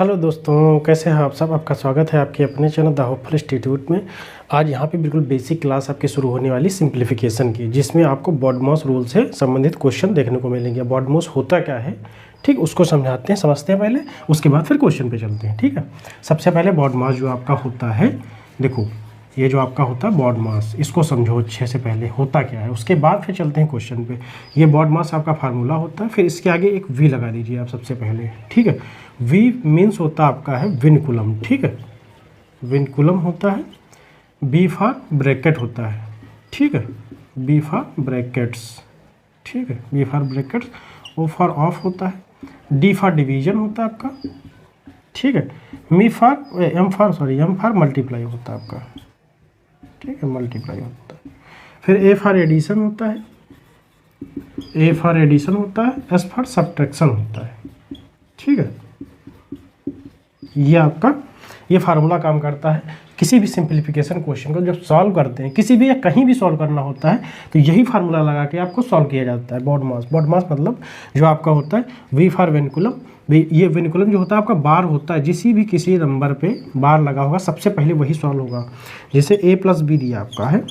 Hello दोस्तों, कैसे हैं आप सब। आपका स्वागत है आपके अपने चैनल द होपफुल इंस्टीट्यूट में। आज यहाँ पे बिल्कुल बेसिक क्लास आपकी शुरू होने वाली सिंप्लीफिकेशन की, जिसमें आपको बॉडमॉस रूल से संबंधित क्वेश्चन देखने को मिलेंगे। बॉडमॉस होता क्या है, ठीक, उसको समझाते हैं, समझते हैं पहले, उसके बाद फिर क्वेश्चन पे चलते हैं। ठीक है, सबसे पहले बॉडमॉस जो आपका होता है, देखो ये जो आपका होता है बॉड मास, इसको समझो अच्छे से पहले होता क्या है, उसके बाद फिर चलते हैं क्वेश्चन पे। ये बॉड मास आपका फार्मूला होता है, फिर इसके आगे एक वी लगा दीजिए आप सबसे पहले। ठीक है, वी मीन्स होता है आपका है विनकुलम। ठीक है, विनकुलम होता है। बी फॉर ब्रैकेट होता है। ठीक है, बी फॉर ब्रैकेट्स। ठीक है, B for brackets. O for of होता है। डी फॉर डिवीजन होता है आपका। ठीक है, एम फॉर मल्टीप्लाई होता है आपका। ठीक है, मल्टीप्लाई होता है। फिर ए फॉर एडिशन होता है। ए फॉर एडिशन होता है। एस फॉर सब्ट्रैक्शन होता है। ठीक है, ये आपका ये फार्मूला काम करता है। किसी भी सिंप्लीफिकेशन क्वेश्चन को जब सॉल्व करते हैं, किसी भी या कहीं भी सॉल्व करना होता है, तो यही फार्मूला लगा के आपको सॉल्व किया जाता है। बॉड मास मतलब जो आपका होता है वी फॉर विनकुलम। ये विनकुलम जो होता है आपका बार होता है, किसी नंबर पे बार लगा होगा, सबसे पहले वही सॉल्व होगा। जैसे a प्लस बी दिया आपका है,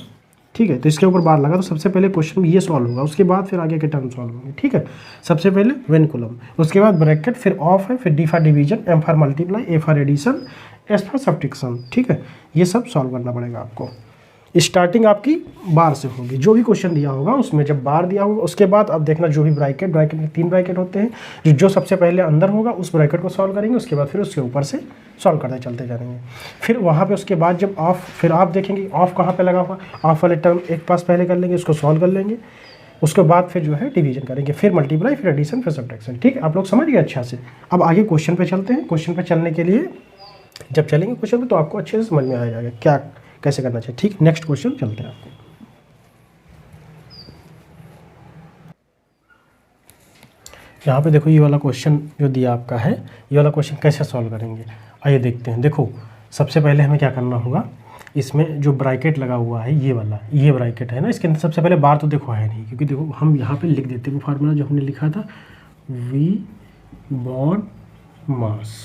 ठीक है, तो इसके ऊपर बार लगा तो सबसे पहले क्वेश्चन में ये सॉल्व होगा, उसके बाद फिर आगे के टर्म सॉल्व होंगे। ठीक है, सबसे पहले विनकुलम, उसके बाद ब्रैकेट, फिर ऑफ है, फिर D for division, M for multiply, A for addition, S for subtraction. ठीक है, ये सब सॉल्व करना पड़ेगा आपको। स्टार्टिंग आपकी बार से होगी, जो भी क्वेश्चन दिया होगा उसमें जब बार दिया होगा, उसके बाद अब देखना जो भी ब्रैकेट में 3 ब्रैकेट होते हैं, जो सबसे पहले अंदर होगा उस ब्रैकेट को सॉल्व करेंगे, उसके बाद फिर उसके ऊपर से सॉल्व करते चलते जाएंगे। फिर वहाँ पे उसके बाद जब ऑफ, फिर आप देखेंगे ऑफ कहाँ पे लगा हुआ, ऑफ वाले टर्म एक पास पहले कर लेंगे, उसको सॉल्व कर लेंगे, उसके बाद फिर जो है डिवीजन करेंगे, फिर मल्टीप्लाई, फिर एडिशन, फिर सब्ट्रैक्शन। ठीक है, आप लोग समझ गए अच्छा से। अब आगे क्वेश्चन पे चलते हैं। क्वेश्चन पे चलने के लिए जब चलेंगे क्वेश्चन पे तो आपको अच्छे से समझ में आ जाएगा क्या कैसे करना चाहिए। ठीक, नेक्स्ट क्वेश्चन चलते हैं आपको। यहाँ पे देखो ये वाला क्वेश्चन जो दिया आपका है, ये वाला क्वेश्चन कैसे सॉल्व करेंगे, आइए देखते हैं। देखो सबसे पहले हमें क्या करना होगा, इसमें जो ब्रैकेट लगा हुआ है ये वाला, ये ब्रैकेट है ना, इसके अंदर सबसे पहले बार तो देखो है नहीं, क्योंकि देखो हम यहाँ पे लिख देते हैं वो फार्मूला जो हमने लिखा था, वी बॉड मास।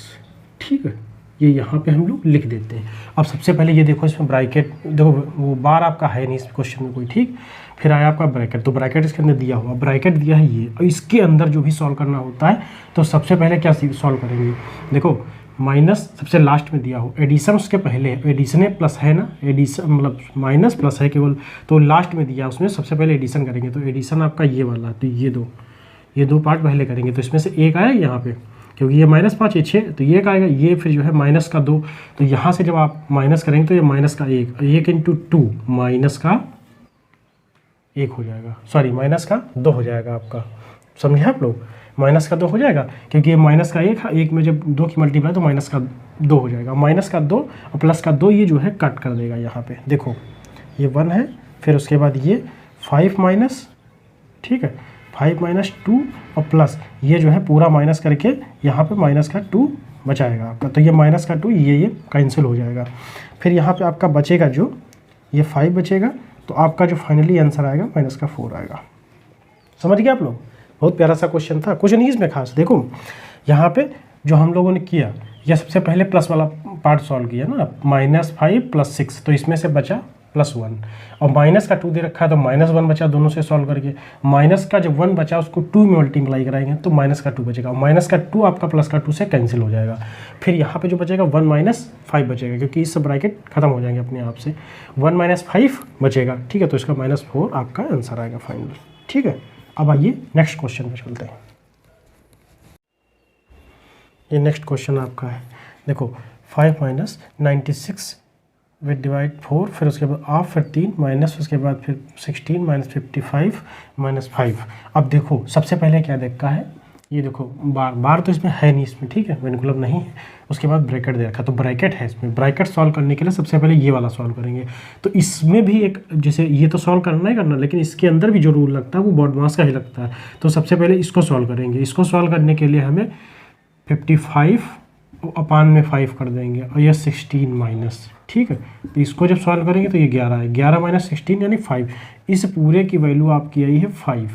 ठीक है, ये यहाँ पे हम लोग लिख देते हैं। अब सबसे पहले ये देखो इसमें ब्रैकेट, देखो वो बार आपका है नहीं इस क्वेश्चन में कोई। ठीक, फिर आया आपका ब्रैकेट, तो ब्रैकेट इसके अंदर दिया हुआ, ब्रैकेट दिया है ये, और इसके अंदर जो भी सॉल्व करना होता है तो सबसे पहले क्या सॉल्व करेंगे, देखो माइनस सबसे लास्ट में दिया हो, एडिशन उसके पहले है, एडिशन है प्लस है ना, एडिशन मतलब माइनस प्लस है केवल, तो लास्ट में दिया उसमें सबसे पहले एडिशन करेंगे, तो एडिशन आपका ये वाला, तो ये दो पार्ट पहले करेंगे, तो इसमें से एक आया यहाँ पे, क्योंकि ये -5 ये 6, तो ये एक आएगा, ये फिर जो है माइनस का 2, तो यहाँ से जब आप माइनस करेंगे तो ये माइनस का 1 इंटू 2 माइनस का 1 हो जाएगा, सॉरी माइनस का 2 हो जाएगा आपका। समझे आप लोग, माइनस का 2 हो जाएगा, क्योंकि ये माइनस का 1 है, 1 में जब 2 की मल्टीप्लाई तो माइनस का 2 हो जाएगा, माइनस का 2 और प्लस का 2 ये जो है कट कर देगा यहाँ पे। देखो ये 1 है, फिर उसके बाद ये 5 माइनस, ठीक है 5 माइनस 2 और प्लस ये जो है पूरा माइनस करके यहाँ पे माइनस का 2 बचाएगा आपका, तो ये माइनस का 2 ये कैंसिल हो जाएगा। फिर यहाँ पे आपका बचेगा जो ये 5 बचेगा, तो आपका जो फाइनली आंसर आएगा माइनस का 4 आएगा। समझ गए आप लोग, बहुत प्यारा सा क्वेश्चन था, कुछ नहीं इसमें खास। देखो यहाँ पे जो हम लोगों ने किया, यह सबसे पहले प्लस वाला पार्ट सॉल्व किया ना, -5 + 6, तो इसमें से बचा +1, और माइनस का 2 दे रखा है तो -1 बचा, दोनों से सॉल्व करके माइनस का जब 1 बचा उसको 2 में मल्टीप्लाई कराएंगे तो माइनस का 2 बचेगा, माइनस का 2 आपका प्लस का 2 से कैंसिल हो जाएगा। फिर यहाँ पे जो बचेगा 1 - 5 बचेगा, क्योंकि इससे ब्रैकेट खत्म हो जाएंगे अपने आप से, 1 - 5 बचेगा। ठीक है, तो इसका -4 आपका आंसर आएगा फाइनल। ठीक है, अब आइए नेक्स्ट क्वेश्चन पे चलते हैं। ये नेक्स्ट क्वेश्चन आपका है, देखो 5 - 96 विद डिवाइड 4, फिर उसके बाद ऑफ, फिर 3 माइनस, उसके बाद फिर 16 - 55 - 5। अब देखो सबसे पहले क्या देखा है, ये देखो बार तो इसमें है नहीं इसमें, ठीक है विनकुलम नहीं है, उसके बाद ब्रैकेट दे रखा, तो ब्रैकेट है इसमें। ब्रैकेट सॉल्व करने के लिए सबसे पहले ये वाला सॉल्व करेंगे, तो इसमें भी एक, जैसे ये तो सॉल्व करना ही करना, लेकिन इसके अंदर भी जो रूल लगता है वो बॉड मास का ही लगता है। तो सबसे पहले इसको सॉल्व करेंगे, इसको सॉल्व करने के लिए हमें 55/5 कर देंगे, और यह 16 माइनस, ठीक है, तो इसको जब सॉल्व करेंगे तो ये 11 है, 11 - 16 यानी 5, इस पूरे की वैल्यू आपकी आई है 5।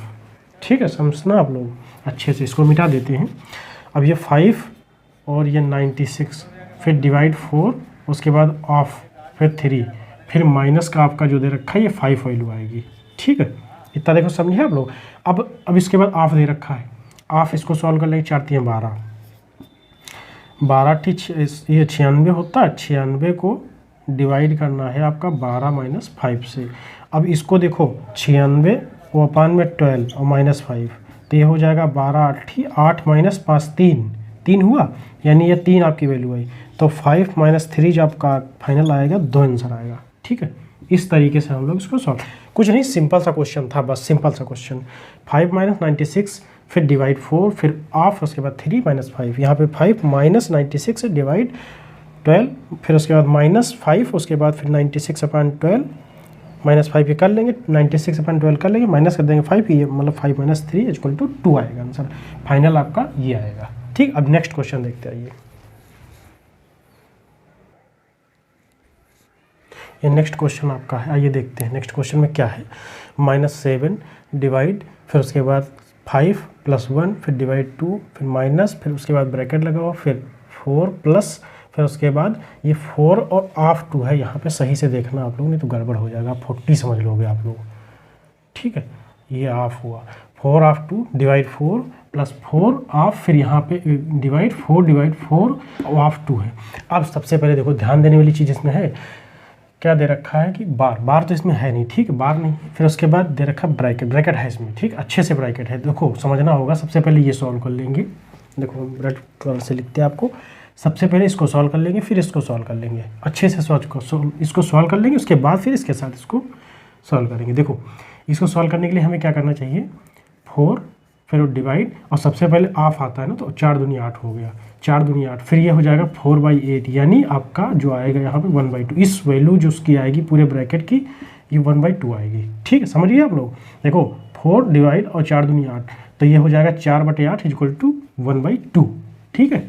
ठीक है, समझना आप लोग अच्छे से, इसको मिटा देते हैं। अब ये 5 और ये 96, फिर डिवाइड 4, उसके बाद ऑफ, फिर 3, फिर माइनस का आपका जो दे रखा है ये 5 वैल्यू आएगी। ठीक है, इतना देखो समझे आप लोग। अब इसके बाद ऑफ दे रखा है, ऑफ इसको सॉल्व कर लेंगे। 4 3 12, 12 ठीक ये 96 होता है। 96 को डिवाइड करना है आपका 12 माइनस 5 से। अब इसको देखो 96 वो अपान में 12 और माइनस 5, तो ये हो जाएगा 12 8 माइनस 5 3 हुआ, यानी ये 3 आपकी वैल्यू आई। तो 5 माइनस 3 जो आपका फाइनल आएगा 2 आंसर आएगा। ठीक है, इस तरीके से हम लोग इसको सॉल्व, कुछ नहीं सिंपल सा क्वेश्चन था, बस सिंपल सा क्वेश्चन। 5 माइनस 96, फिर डिवाइड 4, फिर ऑफ, उसके बाद 3 माइनस 5। यहाँ पे 5 माइनस 96 डिवाइड 12, फिर उसके बाद माइनस 5, उसके बाद फिर 96 अपॉन 12 माइनस 5 ये कर लेंगे, 96 अपॉन 12 कर लेंगे, माइनस कर देंगे 5, ये मतलब 5 माइनस 3 इक्वल टू 2 आएगा आंसर। फाइनल आपका ये आएगा। ठीक, अब नेक्स्ट क्वेश्चन देखते आइए। ये नेक्स्ट क्वेश्चन आपका है, आइए देखते हैं नेक्स्ट क्वेश्चन में क्या है। -7 डिवाइड, फिर उसके बाद 5 प्लस 1, फिर डिवाइड 2, फिर माइनस, फिर उसके बाद ब्रैकेट लगा हुआ, फिर 4 प्लस, फिर उसके बाद ये 4 और ऑफ 2 है। यहाँ पे सही से देखना आप लोग, नहीं तो गड़बड़ हो जाएगा, 40 समझ लोगे आप लोग। ठीक है, ये ऑफ हुआ, 4 ऑफ 2 डिवाइड 4 प्लस 4 ऑफ, फिर यहाँ पे डिवाइड 4 ऑफ 2 है। अब सबसे पहले देखो ध्यान देने वाली चीज़ इसमें है, क्या दे रखा है कि बार तो इसमें है नहीं। ठीक है, बार नहीं, फिर उसके बाद दे रखा ब्रैकेट है इसमें। ठीक, अच्छे से ब्रैकेट है, देखो समझना होगा। सबसे पहले ये सॉल्व कर लेंगे, देखो रेड कलर से लिखते हैं आपको। सबसे पहले इसको सॉल्व कर लेंगे, फिर इसको सॉल्व कर लेंगे, अच्छे से इसको सॉल्व कर लेंगे, उसके बाद फिर इसके साथ इसको सॉल्व करेंगे। देखो इसको सॉल्व करने के लिए हमें क्या करना चाहिए, 4, फिर डिवाइड, और सबसे पहले ऑफ आता है ना, तो 4 दूनी 8 हो गया, 4 दूनी 8, फिर ये हो जाएगा 4/8, यानी आपका जो आएगा यहाँ पे 1/2। इस वैल्यू जो उसकी आएगी पूरे ब्रैकेट की, ये 1/2 आएगी। ठीक है, समझिए आप लोग। देखो 4 डिवाइड और 4 दूनी 8, तो ये हो जाएगा 4/8 इक्वल टू 1/2। ठीक है,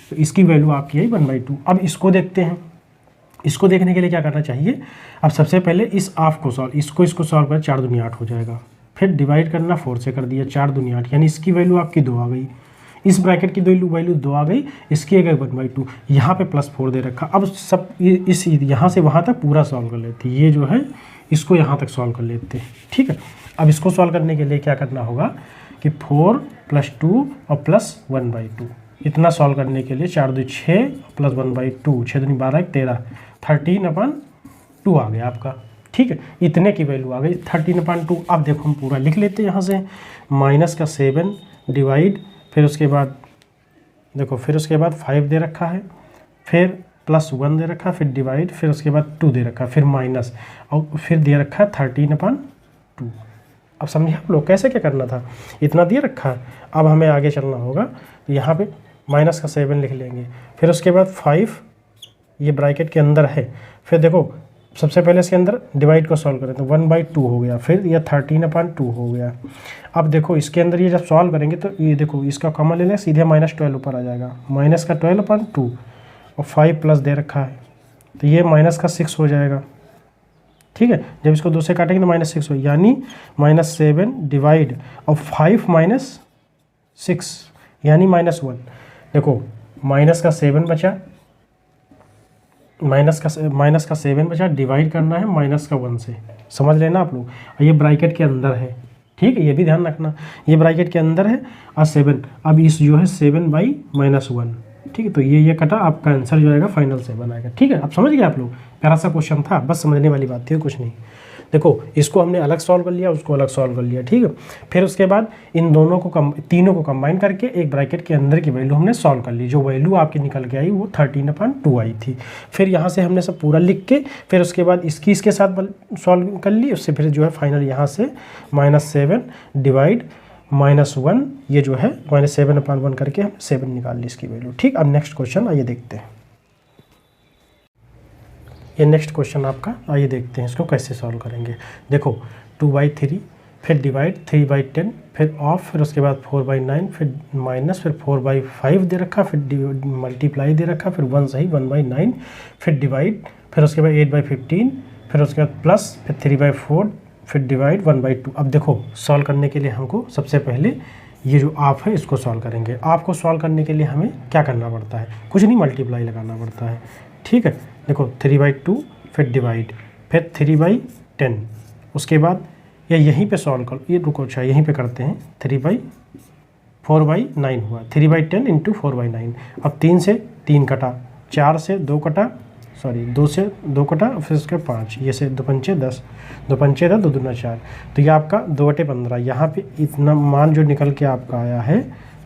तो इसकी वैल्यू आपकी आई 1/2। अब इसको देखते हैं, इसको देखने के लिए क्या करना चाहिए। अब सबसे पहले इस ऑफ को सॉल्व, इसको सॉल्व कर, 4 दूनी 8 हो जाएगा, फिर डिवाइड करना 4 से कर दिया, 4 दूनी 8, यानी इसकी वैल्यू आपकी 2 आ गई। इस ब्रैकेट की वैल्यू 2 आ गई, इसकी आ गई 1/2, यहाँ पे प्लस 4 दे रखा। अब सब इस यहाँ से वहाँ तक पूरा सॉल्व कर लेते, ये जो है इसको यहाँ तक सॉल्व कर लेते हैं। ठीक है, अब इसको सॉल्व करने के लिए क्या करना होगा कि 4 + 2 और प्लस 1/2, इतना सॉल्व करने के लिए 4 2 6 प्लस 1/2, 6 दूनी 12 13, 13/2 आ गया आपका। ठीक है, इतने की वैल्यू आ गई 13/2। अब देखो हम पूरा लिख लेते हैं यहाँ से, -7 डिवाइड, फिर उसके बाद देखो, फिर उसके बाद 5 दे रखा है, फिर प्लस 1 दे रखा है, फिर डिवाइड, फिर उसके बाद 2 दे रखा है, फिर माइनस, और फिर दे रखा है 13/2। अब समझिए आप लोग कैसे क्या करना था, इतना दे रखा है। अब हमें आगे चलना होगा, यहाँ पे -7 लिख लेंगे, फिर उसके बाद 5 ये ब्रैकेट के अंदर है, फिर देखो सबसे पहले इसके अंदर डिवाइड को सॉल्व करें तो 1/2 हो गया, फिर ये 13/2 हो गया। अब देखो इसके अंदर ये जब सॉल्व करेंगे तो ये देखो इसका कॉमन ले लें, सीधे -12 ऊपर आ जाएगा, माइनस का 12/2 और 5 प्लस दे रखा है, तो ये माइनस का 6 हो जाएगा। ठीक है, जब इसको 2 से काटेंगे तो -6 हो, यानी -7 डिवाइड और 5 माइनस 6 यानी -1। देखो माइनस का 7 बचा, माइनस का 7 बचा, डिवाइड करना है -1 से, समझ लेना आप लोग। ये ब्रैकेट के अंदर है। ठीक है, ये भी ध्यान रखना, ये ब्रैकेट के अंदर है और 7, अब इस जो है 7/-1। ठीक है, तो ये कटा, आपका आंसर जो आएगा फाइनल 7 आएगा। ठीक है, अब समझ गए आप लोग, प्यारा सा क्वेश्चन था, बस समझने वाली बात थी, कुछ नहीं। देखो इसको हमने अलग सॉल्व कर लिया, उसको अलग सॉल्व कर लिया। ठीक है, फिर उसके बाद इन दोनों को तीनों को कंबाइन करके एक ब्रैकेट के अंदर की वैल्यू हमने सॉल्व कर ली, जो वैल्यू आपकी निकल के आई वो 13/2 आई थी। फिर यहाँ से हमने सब पूरा लिख के, फिर उसके बाद इसके साथ सॉल्व कर ली, उससे फिर जो है फाइनल यहाँ से -7 डिवाइड -1, ये जो है -7/1 करके हम 7 निकाल ली इसकी वैल्यू। ठीक, अब नेक्स्ट क्वेश्चन आइए देखते हैं। ये नेक्स्ट क्वेश्चन आपका, आइए देखते हैं इसको कैसे सॉल्व करेंगे। देखो 2/3, फिर डिवाइड 3/10, फिर ऑफ, फिर उसके बाद 4/9, फिर माइनस, फिर 4/5 दे रखा, फिर मल्टीप्लाई दे रखा, फिर 1 सही 1/9, फिर डिवाइड, फिर उसके बाद 8/15, फिर उसके बाद प्लस, फिर 3/4, फिर डिवाइड 1/2। अब देखो सॉल्व करने के लिए हमको सबसे पहले ये जो आप है इसको सॉल्व करेंगे। आपको सॉल्व करने के लिए हमें क्या करना पड़ता है, कुछ नहीं, मल्टीप्लाई लगाना पड़ता है। ठीक है, देखो 3/2 फिर डिवाइड, फिर 3/10, उसके बाद या यहीं पे सॉल्व कर, ये रुको, अच्छा यहीं पे करते हैं, 4/9 हुआ, 3/10 इंटू 4/9। अब 3 से 3 कटा, 4 से 2 कटा, सॉरी 2 से 2 कटा, फिर उसके 5, ये से 2 पंचे 10, 2 पंचे 10, 2 दूना 4, तो ये आपका 2/15। यहाँ पे इतना मान जो निकल के आपका आया है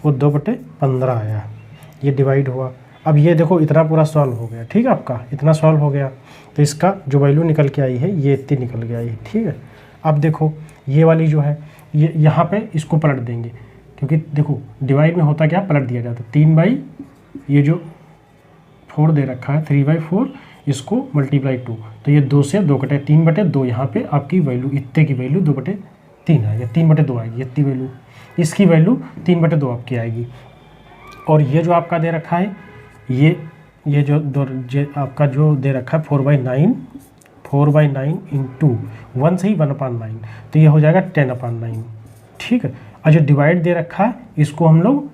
वो 2/15 आया, ये डिवाइड हुआ। अब ये देखो इतना पूरा सॉल्व हो गया, ठीक है, आपका इतना सॉल्व हो गया, तो इसका जो वैल्यू निकल के आई है ये इतनी निकल के आई है। ठीक है, अब देखो ये वाली जो है ये यहाँ पे इसको पलट देंगे, क्योंकि देखो डिवाइड में होता क्या, पलट दिया जाता है। 3 ये जो 4 दे रखा है, 3/4, इसको मल्टीप्लाई 2, तो ये 2 से 2 कटे, 3/2, यहाँ पे आपकी वैल्यू इतने की वैल्यू 2/3 आएगी, 3/2 आएगी इतनी वैल्यू, इसकी वैल्यू 3/2 आपकी आएगी। और ये जो आपका दे रखा है ये जो आपका जो दे रखा है 4/9 इंटू 1 से ही 1/9, तो ये हो जाएगा 10/9। ठीक है, और जो डिवाइड दे रखा है इसको हम लोग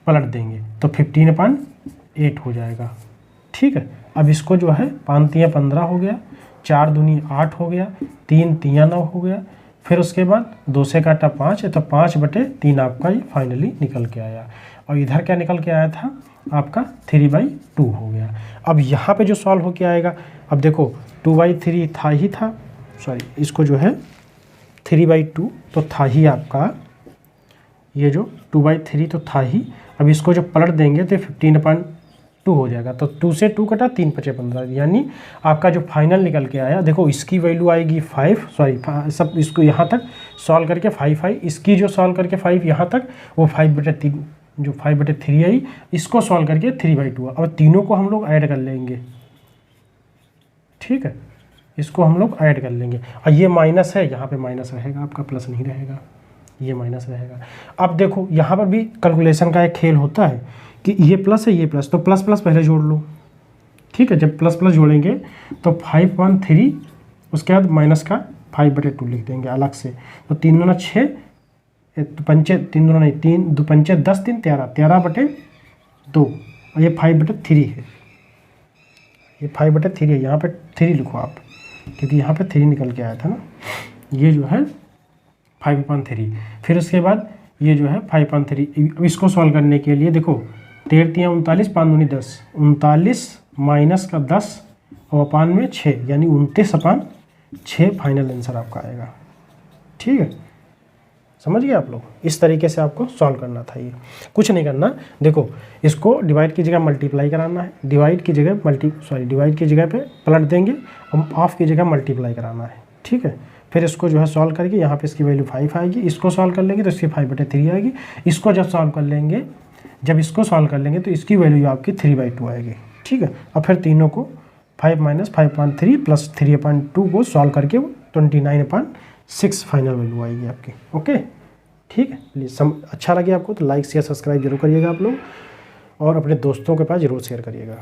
पलट देंगे, तो 15/8 हो जाएगा। ठीक है, अब इसको जो है 5 तियाँ 15 हो गया, 4 दूनी 8 हो गया, 3 तियाँ 9 हो गया, फिर उसके बाद 2 से काटा 5 है, तो 5/3 आपका ये फाइनली निकल के आया। और इधर क्या निकल के आया था आपका 3/2 हो गया। अब यहाँ पे जो सॉल्व हो के आएगा, अब देखो 2/3 था ही था, सॉरी इसको जो है 3/2 तो था ही आपका, ये जो 2/3 तो था ही, अब इसको जो पलट देंगे तो 15/2 हो जाएगा, तो 2 से 2 कटा, 3 पचे 15, यानी आपका जो फाइनल निकल के आया, देखो इसकी वैल्यू आएगी 5, सॉरी सब इसको यहाँ तक सॉल्व करके 5, इसकी जो सॉल्व करके 5 यहाँ तक वो 5/3, जो 5/3 आई, इसको सॉल्व करके 3/2। अब तीनों को हम लोग ऐड कर लेंगे, ठीक है, इसको हम लोग ऐड कर लेंगे, और ये माइनस है, यहाँ पे माइनस रहेगा आपका, प्लस नहीं रहेगा, ये माइनस रहेगा। अब देखो यहाँ पर भी कैलकुलेशन का एक खेल होता है कि ये प्लस है ये प्लस, तो प्लस प्लस पहले जोड़ लो। ठीक है, जब प्लस प्लस जोड़ेंगे तो 5/3, उसके बाद माइनस का 5/2 लिख देंगे अलग से, तो 3 दूना 6, तो पंचे 3 दूना नहीं 3, 2 पंचे 10, 3 13, 13/2, और ये 5/3 है, ये 5/3 है, यहाँ पे 3 लिखो आप, क्योंकि यहाँ पे 3 निकल के आया था ना, ये जो है 5/3। फिर उसके बाद ये जो है 5/3, इसको सॉल्व करने के लिए देखो 13 तियाँ 39, 5 दूनी 10, 39 माइनस का 10 और अपान में 6, यानी 29/6 फाइनल आंसर आपका आएगा। ठीक है, समझ गए आप लोग, इस तरीके से आपको सॉल्व करना था। ये कुछ नहीं करना, देखो इसको डिवाइड की जगह मल्टीप्लाई कराना है, डिवाइड की जगह डिवाइड की जगह पे पलट देंगे, और ऑफ की जगह मल्टीप्लाई कराना है। ठीक है, फिर इसको जो है सॉल्व करके यहाँ पे इसकी वैल्यू 5 आएगी, इसको सॉल्व कर लेंगे तो इसकी 5/3 आएगी, इसको जब सॉल्व कर लेंगे, जब इसको सॉल्व कर लेंगे तो इसकी वैल्यू आपकी 3/2 आएगी। ठीक है, और फिर तीनों को 5 - 5/3 प्लस 3/2 को सॉल्व करके 29/6 फाइनल वैल्यू आएगी आपकी। ओके, ठीक है, प्लीज़ अच्छा लगे आपको तो लाइक शेयर सब्सक्राइब जरूर करिएगा आप लोग, और अपने दोस्तों के पास जरूर शेयर करिएगा।